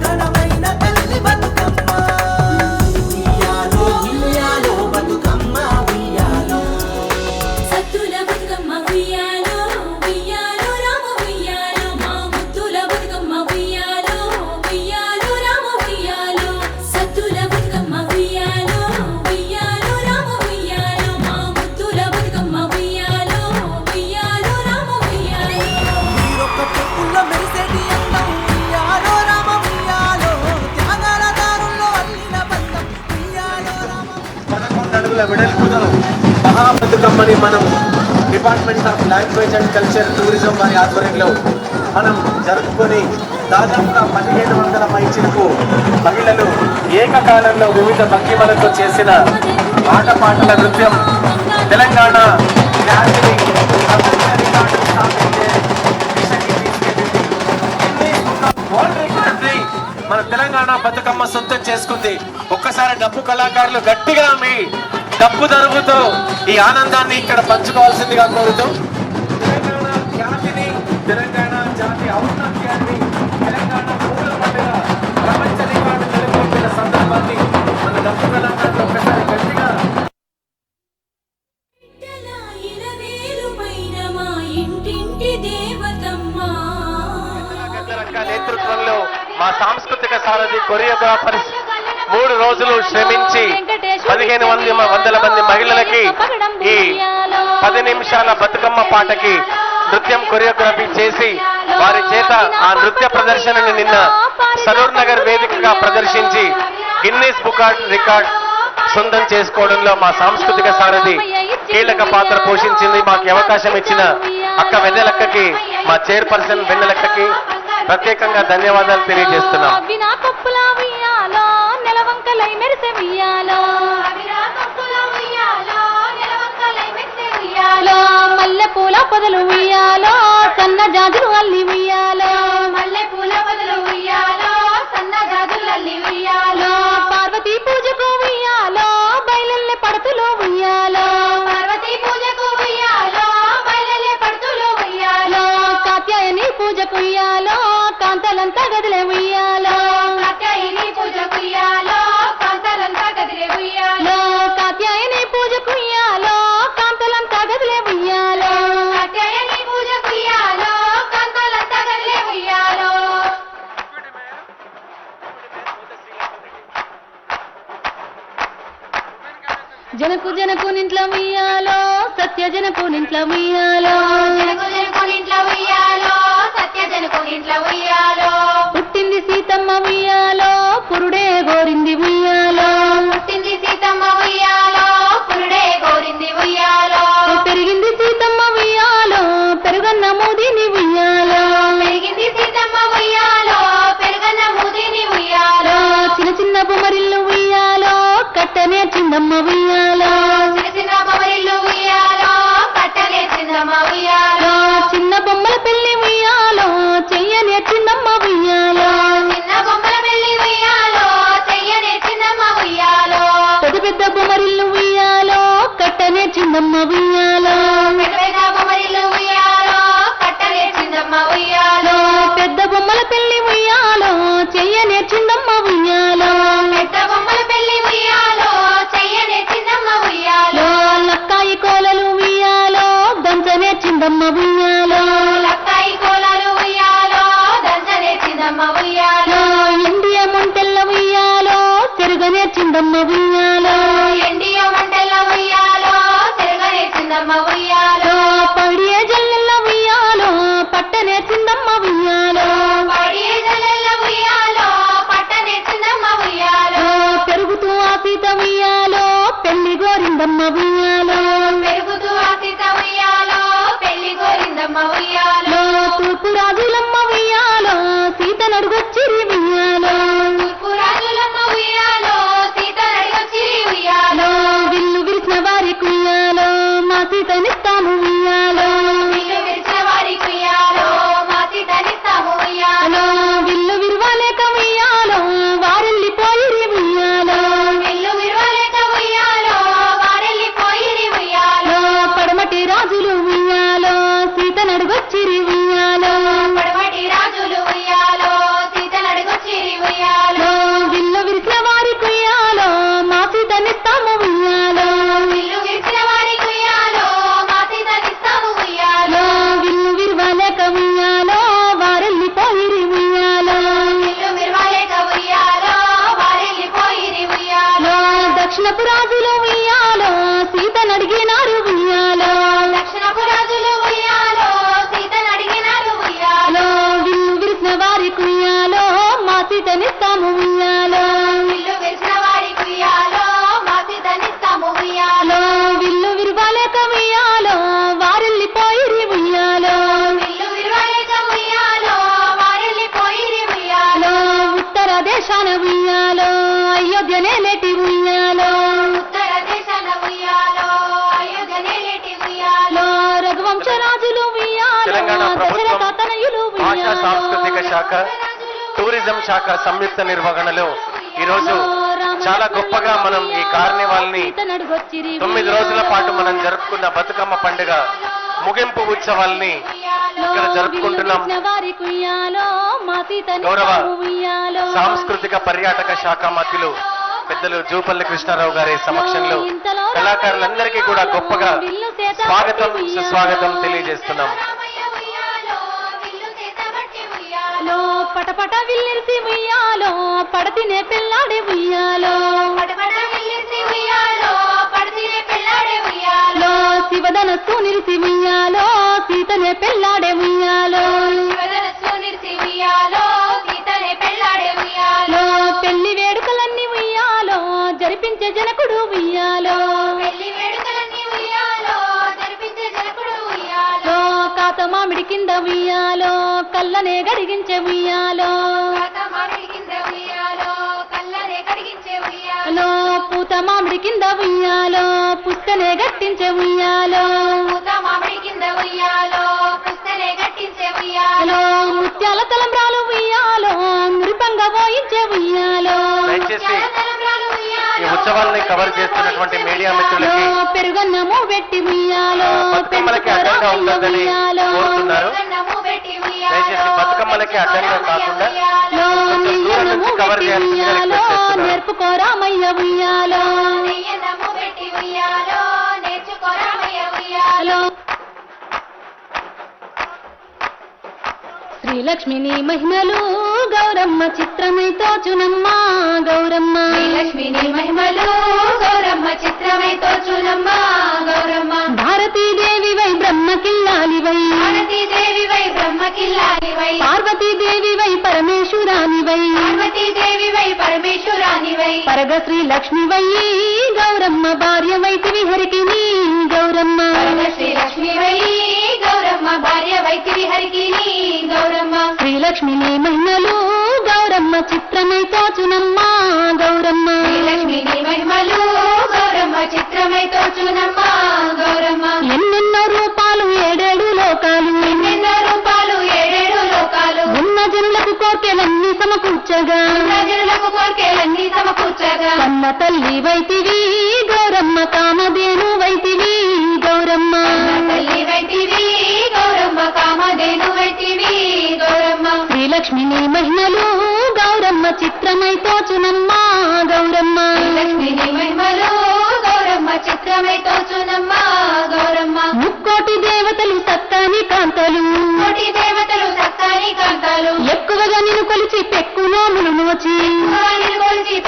ఘనమైన తల్లి బతుకమ్మ ఉయ్యాలో ఉయ్యాలో బతుకమ్మ ఉయ్యాలో సత్తుల బతుకమ్మ ఉయ్యాలో ఉయ్యాలో రామ ఉయ్యాలో మా ముద్దుల బతుకమ్మ ఉయ్యాలో ఉయ్యాలో రామ ఉయ్యాలో సత్తుల బతుకమ్మ ఉయ్యాలో ఉయ్యాలో రామ ఉయ్యాలో మా ముద్దుల బతుకమ్మ ఉయ్యాలో ఉయ్యాలో రామ ఉయ్యాలో మీరొక్క పొక్కుల్లో మెరిసేటి అందం ఉయ్యాలో రామ ఉయ్యాలో త్యాగాల దారుల్లో అల్లిన బంధం ఉయ్యాలో రామ 11 అడుగుల వెడల్పుతో మహాబతుకమ్మని మనం department of language and culture tourism వారి ఆధ్వర్యంలో మనం జరుపుకొని దాదాపుగా 1500 మైచిలకు మహిళలు ఏకకాలంలో వివిధ భంగిమలతో చేసిన ఆటపాటల నృత్యం తెలంగాణ ఖ్యాతిని ప్రపంచ రికార్డు స్థాపించే దిశకి తీసుకెళ్ళింది. వరల్డ్ రికార్డుని మన తెలంగాణ బతుకమ్మ సొంతం చేసుకుంది. ఒక్కసారి డప్పు కళాకారులు గట్టిగా మీ డప్పు దరువుతో ఈ ఆనందాన్ని ఇక్కడ పంచుకోవాల్సిందిగా కోరుతూ తెలంగాణ ఖ్యాతిని తెలంగాణ జాతి ఔన్నత్యాన్ని తెలంగాణ పూల పండుగ ప్రపంచ రికార్డు నెలకొల్పిన సందర్భాన్ని మన డప్పు కళాకారులు ఒక్కసారి గట్టిగా ఇలవేలుపైన మా ఇంటింటి దేవతమ్మ నేతృత్వంలో మా సాంస్కృతిక సారథి కొరియోగ్రాఫర్స్ 3 రోజులు శ్రమించి 1500 మంది మహిళలకి ఈ 10 నిమిషాల బతుకమ్మ పాటకి నృత్యం కొరియోగ్రఫీ చేసి వారి చేత ఆ నృత్య ప్రదర్శనని నిన్న సరూర్ నగర్ వేదికగా ప్రదర్శించి గిన్నీస్ బుక్ రికార్డ్ సొంతం చేసుకోవడంలో మా సాంస్కృతిక సారథి కీలక పాత్ర పోషించింది. మాకు అవకాశం ఇచ్చిన అక్క వెన్నెలక్కకి మా చైర్పర్సన్ వెన్నెలక్కకి ప్రత్యేకంగా ధన్యవాదాలు తెలియజేస్తున్నాం. నెలవంకలై మెరిసే ఉయ్యాలో మల్లె పూల పొదలు ఉయ్యాలో సన్న జాజులు అల్లి ఉయ్యాలో మల్లె పూల పొదలు ఉయ్యాలో సన్న జాజులు అల్లి ఉయ్యాలో పార్వతీ పూజకు ఉయ్యాలో బయలెల్లె పడుతులో ఉయ్యాలో పార్వతీ పూజకు ఉయ్యాలో బయలెల్లె పడుతులో ఉయ్యాలో కాత్యాయని పూజకు ఉయ్యాలో కాంతలంతా గదిలే ఉయ్యాలో కాత్యాయని పూజకు ఉయ్యాలో కాంతలంతా గదిలే ఉయ్యాలో కాత్యాయని పూజకు ఉయ్యాలో కాంతలంతా గదిలే ఉయ్యాలో కాత్యాయని పూజకు ఉయ్యాలో కాంతలంతా గదిలే ఉయ్యాలో జనకు నింట్ల ఉయ్యాలో సత్య జనకు నింట్ల ఉయ్యాలో జనకు నింట్ల ఉయ్యాలో సత్య జనకు నింట్ల ఉయ్యాలో పుట్టింది సీతమ్మ ఉయ్యాలో పురుడే గోరింది ఉయ్యాలో పుట్టింది సీతమ్మ ఉయ్యాలో పురుడే గోరింది ఉయ్యాలో పెరిగింది సీతమ్మ ఉయ్యాలో పెరుగన్న మూదిని ఉయ్యాలో పెరిగింది సీతమ్మ ఉయ్యాలో పెరుగన్న మూదిని ఉయ్యాలో చిన్న చిన్న బొమ్మరిల్లు ఉయ్యాలో కట్టనే చిన్నమ్మ ఉయ్యాలో చిన్న చిన్న బొమ్మరిల్లు ఉయ్యాలో కట్టనే చిన్నమ్మ ఉయ్యాలో చిన్న పెద్ద బొమ్మల పెళ్లి ఉయ్యాలో చెయ్యనే చిన్నమ్మ ఉయ్యాలో పెద్ద బొమ్మల పెళ్లి ఉయ్యాలో చెయ్యనే చిన్నమ్మ ఉయ్యాలో లక్కాయి కోలలు ఉయ్యాలో దంచనే చిన్నమ్మ ఉయ్యాలో లక్కాయి కోలలు ఉయ్యాలో దంచనే చిన్నమ్మ ఉయ్యాలో ఎండియ మొంటెల్ల ఉయ్యాలో చెరుగనే చిన్నమ్మ ఉయ్యాలో ఎండియ మొంటెల్ల ఉయ్యాలో చెరుగనే చిన్నమ్మ ఉయ్యాలో పడియ జల్లెల్ల ఉయ్యాలో పట్టనే చిన్నమ్మ ఉయ్యాలో పడియ జల్లెల్ల ఉయ్యాలో పట్టనే చిన్నమ్మ ఉయ్యాలో పెరుగుతూ ఆసీత ఉయ్యాలో పెళ్లి గోరిందమ్మ ఉయ్యాలో పెరుగుతూ ఆసీత ఉయ్యాలో పెళ్లి గోరిందమ్మ ఉయ్యాలో తూర్పు రాజులమ్మ ఉయ్యాలో సీత నడుగొచ్చిరి ఉయ్యాలో తూర్పు రాజులమ్మ ఉయ్యాలో సీత నడుగొచ్చిరి ఉయ్యాలో విల్లు విరిచిన వారికి ఉయ్యాలో మా సీతనిస్తాము ఉయ్యాలో విల్లు విరిచిన వారికి ఉయ్యాలో మా సీతనిస్తాము ఉయ్యాలో విల్లు విరవలేక ఉయ్యాలో వారెళ్ళిపోయిరి ఉయ్యాలో విల్లు విరవలేక ఉయ్యాలో వారెళ్ళిపోయిరి ఉయ్యాలో పడమటి రాజులు ఉయ్యాలో సీత నడుగొచ్చిరి ఉయ్యాలో పడమటి రాజులు ఉయ్యాలో సీత నడుగొచ్చిరి ఉయ్యాలో విల్లు విరిచిన వారికి ఉయ్యాలో మా సీతనిస్తాము ఉయ్యాలో విల్లు విరిచిన వారికి ఉయ్యాలో మా సీతనిస్తాము ఉయ్యాలో విల్లు విరవలేక ఉయ్యాలో వారెళ్ళిపోయిరి ఉయ్యాలో విల్లు విరవలేక ఉయ్యాలో వారెళ్ళిపోయిరి ఉయ్యాలో దక్షిణపు రాజులు ఉయ్యాలో సీత నడిగినారు ఉయ్యాలో దక్షిణపు రాజులు ఉయ్యాలో సీత నడిగినారు ఉయ్యాలో విల్లు విరిసిన వారికి ఉయ్యాలో మా సీతనిస్తాము ఉయ్యాలో విల్లు విరిసిన వారికి ఉయ్యాలో మా సీతనిస్తాము ఉయ్యాలో విల్లు విరవలేక ఉయ్యాలో వారెళ్ళిపోయిరి ఉయ్యాలో విల్లు విరవలేక ఉయ్యాలో వారెళ్ళిపోయిరి ఉయ్యాలో ఉత్తర దేశాన ఉయ్యాలో అయోధ్యనే లేటి ఉయ్యాలో ఉత్తర దేశాన ఉయ్యాలో అయోధ్యనే లేటి ఉయ్యాలో రఘువంశ రాజులు ఉయ్యాలో తెలంగాణ ప్రభుత్వం దశరథ తనయులు భాషా సాంస్కృతిక శాఖ టూరిజం శాఖ సంయుక్త నిర్వహణలో ఈరోజు చాలా గొప్పగా మనం ఈ కార్నివాల్ని 9 రోజుల పాటు మనం జరుపుకున్న బతుకమ్మ పండుగ ముగింపు ఉత్సవాల్ని ఇక్కడ జరుపుకుంటున్నాం. గౌరవ సాంస్కృతిక పర్యాటక శాఖ మంత్రులు పెద్దలు జూపల్లి కృష్ణారావు గారి సమక్షంలో కళాకారులందరికీ కూడా గొప్పగా స్వాగతం సుస్వాగతం తెలియజేస్తున్నాం. పటపట విల్లిరిసి ఉయ్యాలో పడతినే పెళ్ళాడే ఉయ్యాలో పటపట విల్లిరిసి ఉయ్యాలో పడతినే పెళ్ళాడే ఉయ్యాలో శివధనస్సు నిరిసి ఉయ్యాలో సీతనే పెళ్ళాడే ఉయ్యాలో శివధనస్సు నిరిసి ఉయ్యాలో సీతనే పెళ్ళాడే ఉయ్యాలో పెళ్లి వేడుకలన్నీ ఉయ్యాలో జరిపించే జనకుడు ఉయ్యాలో పెళ్లి వేడుకలన్నీ ఉయ్యాలో జరిపించే జనకుడు ఉయ్యాలో కాత మామిడి కింద ఉయ్యాలో కళ్ళనే గడిగించే ఉయ్యాలో పూత మామిడి కింద ఉయ్యాలో పుస్తనే గట్టించే ఉయ్యాలో ముత్యాల తలంబ్రాలు ఉయ్యాలో మురిపంగా పోయించే ఉయ్యాలో దయచేసి ఈ ఉత్సవాల్ని కవర్ చేస్తున్నటువంటి మీడియా మిత్రులకి పెరుగన్నము పెట్టి ఉయ్యాలో బతుకమ్మలకి అడ్డంగా ఉండదని కోరుతున్నారు. దయచేసి బతుకమ్మలకి అడ్డంగా కాకుండా కొంచెం దూరం నుంచి కవర్ చేయాల్సిందిగా రిక్వెస్ట్ చేస్తున్నాను. నేర్పుకోరామయ్య ఉయ్యాలో శ్రీలక్ష్మిని మహిమలు గౌరమ్మ చిత్రమై తోచునమ్మ గౌరమ్మ శ్రీలక్ష్మిని మహిమలు గౌరమ్మ చిత్రమై తోచునమ్మ గౌరమ్మ భారతీదేవి వై బ్రహ్మకిల్లాలి వై భారతీదేవి వై బ్రహ్మకిల్లాలి వై పార్వతీదేవి వై పరమేశ్వరాని వై పార్వతీదేవి వై పరమేశ్వరాని వై పరగ శ్రీలక్ష్మి వై గౌరమ్మ భార్య వైతివి హరికిని గౌరమ్మ పరగ శ్రీలక్ష్మి వై గౌరమ్మ భార్య వైతివి హరికిని గౌరమ్మ శ్రీలక్ష్మిని మహిమలు గౌరమ్మ చిత్రమై తోచునమ్మ గౌరమ్మ శ్రీలక్ష్మిని మహిమలు గౌరమ్మ చిత్రమై తోచునమ్మ గౌరమ్మ ఎన్నెన్నో రూపాలు ఏడేడు లోకాలు ఎన్నెన్నో రూపాలు ఏడేడు లోకాలు ఉన్న జనులకు కోర్కెలన్నీ సమకూర్చగా ఉన్న జనులకు కోర్కెలన్నీ సమకూర్చగా కన్న తల్లి వైతివి గౌరమ్మ కామధేను వైతివి గౌరమ్మ తల్లి వైతివి గౌరమ్మ కామధేను వైతివి గౌరమ్మ శ్రీలక్ష్మి శ్రీలక్ష్మిని మహిమలు గౌరమ్మ చిత్రమై తోచునమ్మ గౌరమ్మ లక్ష్మిని మహిమలు గౌరమ్మ చిత్రమై తోచునమ్మ గౌరమ్మ ముక్కోటి దేవతలు సత్తాని కాంతలు కోటి దేవతలు సత్తాని కాంతలు ఎక్కువగా నిన్ను కొలిచి పెక్కు నోములు నోచి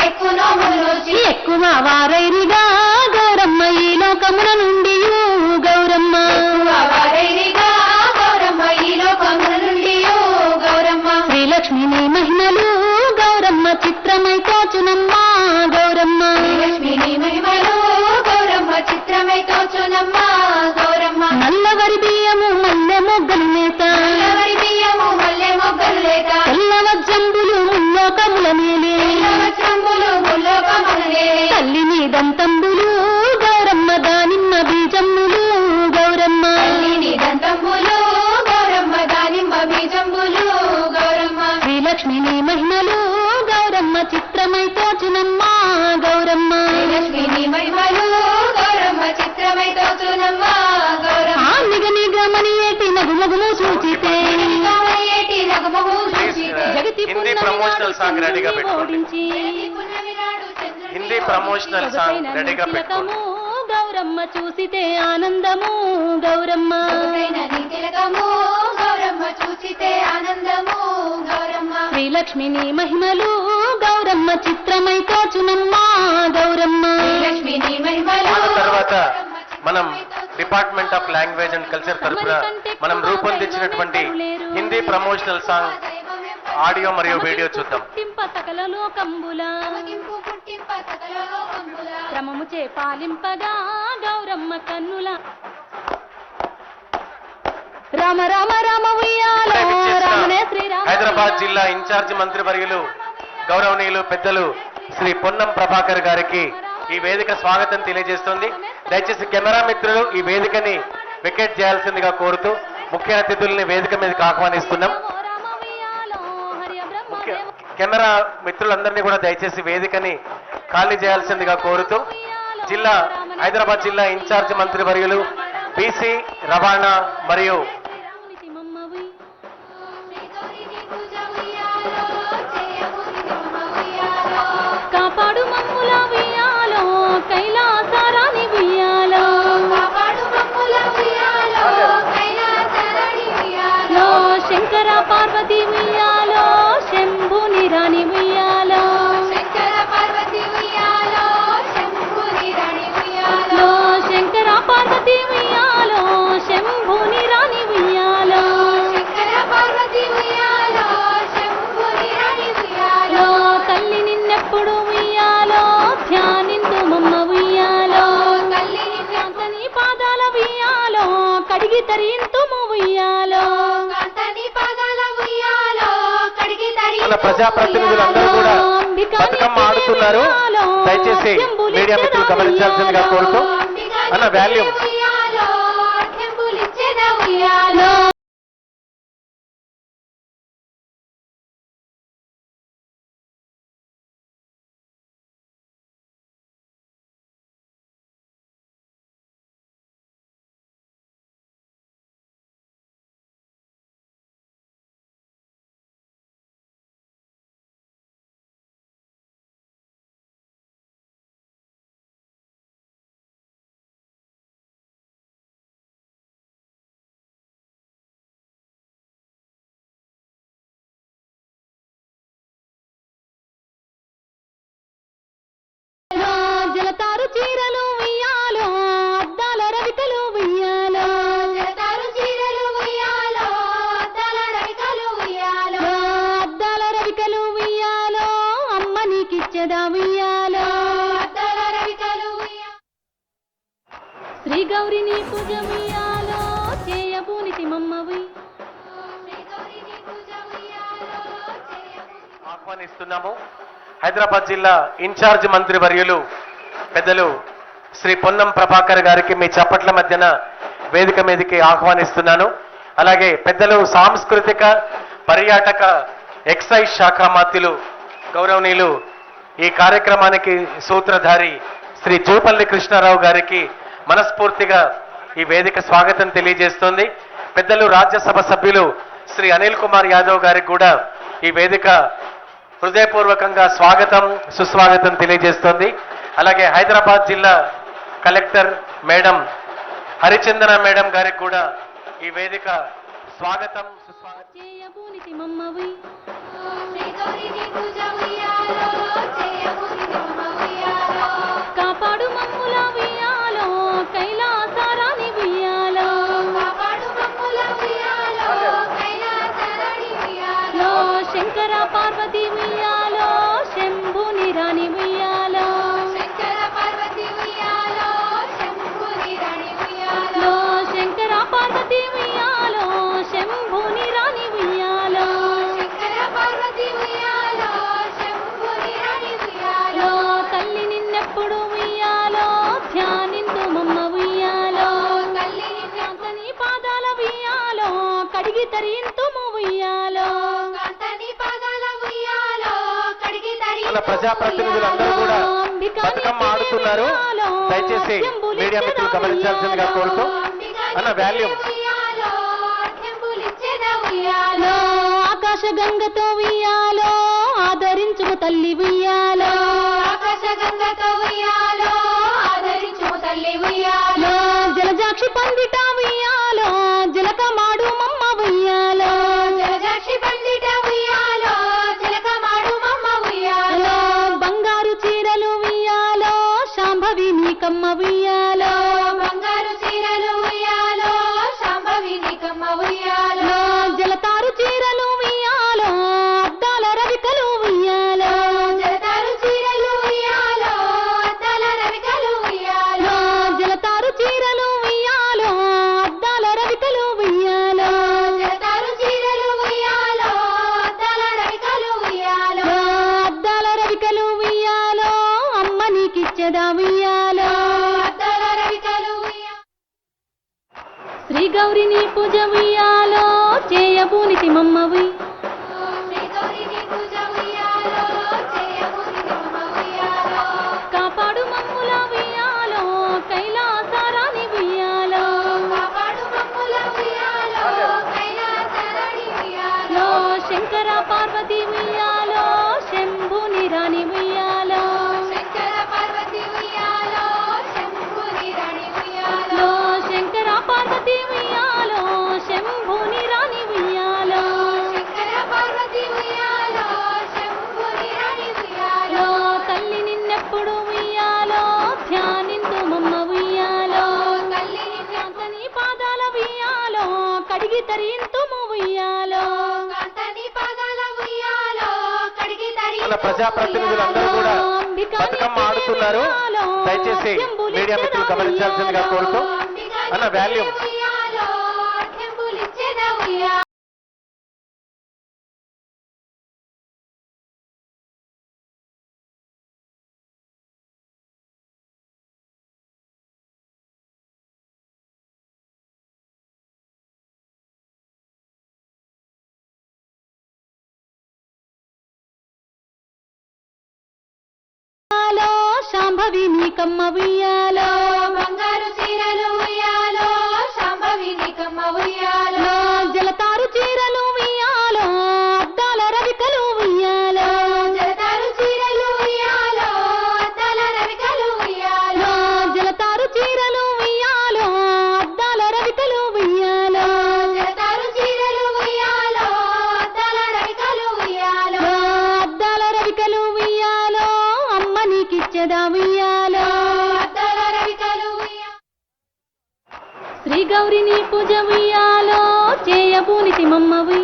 పెక్కు నోములు నోచి ఎక్కువ వారైరిగా గౌరమ్మ ఈ లోకముల నుండి గౌరమ్మ వారైరిగా గౌరమ్మ ఈ లోకముల నుండి గౌరమ్మ శ్రీలక్ష్మిని మహిమలు గౌరమ్మ చిత్రమై తోచునమ్మ గౌరమ్మ లక్ష్మిని మహిమలు గౌరమ్మ చిత్రమై తోచునమ్మ గౌరమ్మ నల్లవరి బియ్యము మల్లె మొగ్గలు లేక నల్లవరి బియ్యము మల్లె మొగ్గలు లేక తెల్లవ జంబులు ముల్లోకముల మేలే జంబులు ముల్లోకముల మేలే తల్లిని దంతంబులు గౌరమ్మ దానిమ్మ బీజమ్ములు గౌరమ్మ తల్లిని దంతంబులు గౌరమ్మ దానిమ్మ బీజమ్ములు గౌరమ్మ శ్రీలక్ష్మిని మహిమలు గౌరమ్మ చిత్రమై తోచునమ్మ గౌరమ్మ లక్ష్మిని మహిమలు గౌరమ్మ చిత్రమై తోచునమ్మ గౌరమ్మ నిగ నిగమని ఏటి నగుమగుము చూచితే ఏటి నగుమగు చూచితే జగతి హిందీ ప్రమోషనల్ సాంగ్ రెడీగా పెట్టుకోండి. హిందీ ప్రమోషనల్ సాంగ్ రెడీగా పెట్టుకోండి. గౌరమ్మ చూసితే ఆనందము గౌరమ్మ తిలకము గౌరమ్మ చూసితే ఆనందము గౌరమ్మ శ్రీలక్ష్మిని మహిమలు గౌరమ్మ చిత్రమై తోచునమ్మ గౌరమ్మ లక్ష్మిని మహిమలు ఆ తర్వాత మనం department of language and culture తరఫున మనం రూపొందించినటువంటి హిందీ ప్రమోషనల్ సాంగ్ ఆడియో మరియు వీడియో చూద్దాం. క్రమము చే పాలింపగా గౌరమ్మ కన్నుల రామ రామ రామ ఉయ్యాలో రామనే శ్రీరామ హైదరాబాద్ జిల్లా ఇన్ఛార్జి మంత్రివర్యులు గౌరవనీయులు పెద్దలు శ్రీ పొన్నం ప్రభాకర్ గారికి ఈ వేదిక స్వాగతం తెలియజేస్తుంది. దయచేసి కెమెరా మిత్రులు ఈ వేదికని వికెట్ చేయాల్సిందిగా కోరుతూ ముఖ్య అతిథుల్ని వేదిక మీదకి ఆహ్వానిస్తున్నాం. కెమెరా మిత్రులందరినీ కూడా దయచేసి వేదికని ఖాళీ చేయాల్సిందిగా కోరుతూ హైదరాబాద్ జిల్లా ఇన్ఛార్జి మంత్రివర్యులు బీసీ రవాణా మరియు కాపాడు మమ్ముల ఉయ్యాలో కైలాసారాని ఉయ్యాలో కాపాడు మమ్ముల ఉయ్యాలో కైలాసారాని ఉయ్యాలో శంకర పార్వతి ఉయ్యాలో శంభుని రాణి ఉయ్యాలో శంకర పార్వతి ఉయ్యాలో శంభుని రాణి ఉయ్యాలో శంకర పార్వతి ఉయ్యాలో శంభుని రాణి ఉయ్యాలో శంకర పార్వతి ఉయ్యాలో శంభుని రాణి ఉయ్యాలో తల్లి నిన్నెప్పుడు ఉయ్యాలో ధ్యానిందు మమ్మ ఉయ్యాలో తల్లి నిన్నంతని పాదాల ఉయ్యాలో కడిగి తరింతుము ఉయ్యాలో కాంతని పాదాల ఉయ్యాలో కడిగి మన ప్రజాప్రతినిధులందరూ కూడా బతుకమ్మ ఆడుతున్నారు. దయచేసి మీడియా మిత్రులు గమనించాల్సిందిగా కోరుతూ అన్న వాల్యూమ్ ఉయ్యాలో టెంపులిచ్చిన ఉయ్యాలో జలతారు చీరలు ఉయ్యాలో అద్దాల రవికలు ఉయ్యాలో జలతారు చీరలు ఉయ్యాలో అద్దాల రవికలు ఉయ్యాలో అద్దాల రవికలు ఉయ్యాలో అమ్మ నీకిచ్చదా ఉయ్యాలో అద్దాల రవికలు శ్రీ గౌరిని పూజ ఉయ్యాలో చేయబూనితి మమ్మవి ఆహ్వానిస్తున్నాము. హైదరాబాద్ జిల్లా ఇన్ఛార్జ్ మంత్రివర్యులు పెద్దలు శ్రీ పొన్నం ప్రభాకర్ గారికి మీ చప్పట్ల మధ్యన వేదిక మీదకి ఆహ్వానిస్తున్నాను. అలాగే పెద్దలు సాంస్కృతిక పర్యాటక ఎక్సైజ్ శాఖ మంత్రులు గౌరవనీయులు ఈ కార్యక్రమానికి సూత్రధారి శ్రీ జూపల్లి కృష్ణారావు గారికి మనస్ఫూర్తిగా ఈ వేదిక స్వాగతం తెలియజేస్తోంది. పెద్దలు రాజ్యసభ సభ్యులు శ్రీ అనిల్ కుమార్ యాదవ్ గారికి కూడా ఈ వేదిక హృదయపూర్వకంగా స్వాగతం సుస్వాగతం తెలియజేస్తోంది. అలాగే హైదరాబాద్ జిల్లా కలెక్టర్ మేడం హరిచందన మేడం గారికి కూడా ఈ వేదిక స్వాగతం సుస్వాగతం. కాపాడు మమ్ముల వియాలో కైలాసరాని వియాలో కాపాడు మమ్ముల వియాలో కైలాసరాని వియాలో శంకర పార్వతి వియాలో శంభుని రాణి వియాలో శంకర పార్వతి వియాలో శంభుని రాణి వియాలో శంకర పార్వతి వియాలో శంభుని రాణి వియాలో శంకర పార్వతి వియాలో శంభుని రాణి వియాలో తల్లి నిన్నెప్పుడు వియాలో ధ్యానింతు మమ్మ వియాలో తల్లి నిన్నని పాదాల వియాలో కడిగి తరింతుము వియాలో కాంతని పాదాల వియాలో కడిగి మన ప్రజాప్రతినిధులందరూ కూడా బతుకమ్మ ఆడుతున్నారు. దయచేసి మీడియా మిత్రులు గమనించాల్సిందిగా కోరుతూ అన్న వాల్యూమ్. ఆకాశ గంగతో వియాలో ఆదరించుము తల్లి వియాలో ఆకాశ గంగతో వియాలో ఆదరించుము తల్లి వియాలో జలజాక్షి పండిట వియాలో జలక మాడు మమ్మ వియాలో జలజాక్షి పండిట వియాలో జలక మాడు మమ్మ వియాలో బంగారు చీరలు వియాలో శాంభవి నీకమ్మ వియాలో బంగారు చీరలు వియాలో శాంభవి నీకమ్మ వియాలో జలతారు చీరలు వియాలో అద్దాల రవికలు వియాలో జలతారు చీరలు వియాలో అద్దాల రవికలు వియాలో జలతారు చీరలు వియాలో అద్దాల రవికలు వియాలో జలతారు చీరలు వియాలో అద్దాల రవికలు వియాలో అద్దాల రవికలు వియాలో అమ్మ నీకిచ్చెదా వియాలో అద్దాల రవికలు శ్రీ గౌరిని పూజ వియాలో చేయబూనితి మమ్మవి కాపాడు మమ్ముల వియాలో కైలాసరాని వియాలో కాపాడు మమ్ముల వియాలో కైలాసరాని వియాలో శంకర పార్వతి వియాలో శంభుని రాణి వియాలో శంకర పార్వతి వియాలో శంభుని రాణి వియాలో శంకర పార్వతి వియాలో శంభుని రాణి వియాలో శంకర పార్వతి వియాలో శంభుని రాణి వియాలో తల్లి నిన్నెప్పుడు వియాలో ధ్యానింతు మమ్మ వియాలో తల్లి నిన్నని పాదాల వియాలో కడిగి తరింతుము వియాలో కాంతని పాదాల వియాలో కడిగి మన ప్రజాప్రతినిధులందరూ కూడా బతుకమ్మ ఆడుతున్నారు. దయచేసి మీడియా మిత్రులు గమనించాల్సిందిగా కోరుతూ అన్న వాల్యూమ్. శాంభవి నీకమ్మ వియాలో బంగారు చీరలు వియాలో శాంభవి నీకమ్మ వియాలో జలతారు చీరలు వియాలో అద్దాల రవికలు వియాలో జలతారు చీరలు వియాలో అద్దాల రవికలు వియాలో జలతారు చీరలు వియాలో అద్దాల రవికలు వియాలో జలతారు చీరలు వియాలో అద్దాల రవికలు వియాలో అద్దాల రవికలు వియాలో అమ్మ నీకిచ్చెదా వియాలో అద్దాల రవికలు శ్రీ గౌరిని పూజ వియాలో చేయబూనితి మమ్మవి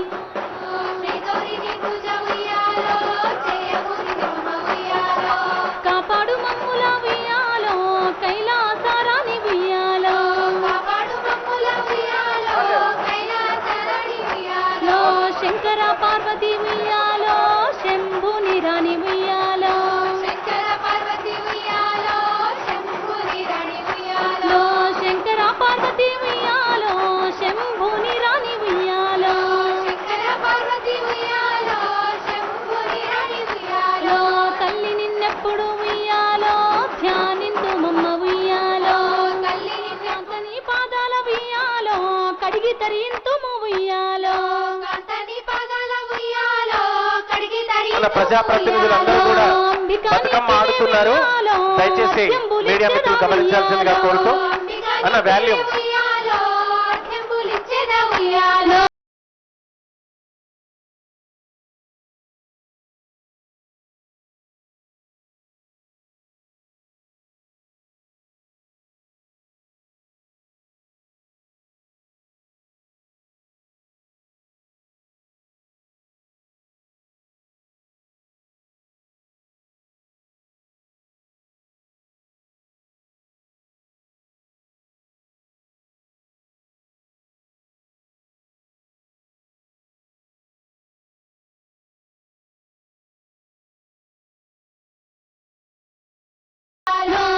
కాపాడు మమ్ముల వియాలో కైలాసరాని వియాలో కాపాడు మమ్ముల వియాలో కైలాసరాని వియాలో శంకర పార్వతి వియాలో శంభుని రాణి వియాలో శంకర పార్వతి వియాలో శంభుని రాణి వియాలో శంకర పార్వతి వియాలో శంభుని రాణి వియాలో శంకర పార్వతి వియాలో శంభుని రాణి వియాలో తల్లి నిన్నెప్పుడు వియాలో ధ్యానింతు మమ్మ వియాలో తల్లి నిన్నని పాదాల వియాలో కడిగి తరింతుము వియాలో కాంతని పాదాల వియాలో మన ప్రజాప్రతినిధులందరూ కూడా బతుకమ్మ ఆడుతున్నారు. దయచేసి మీడియా మిత్రులు గమనించాల్సిందిగా కోరుతూ అన్న వాల్యూమ్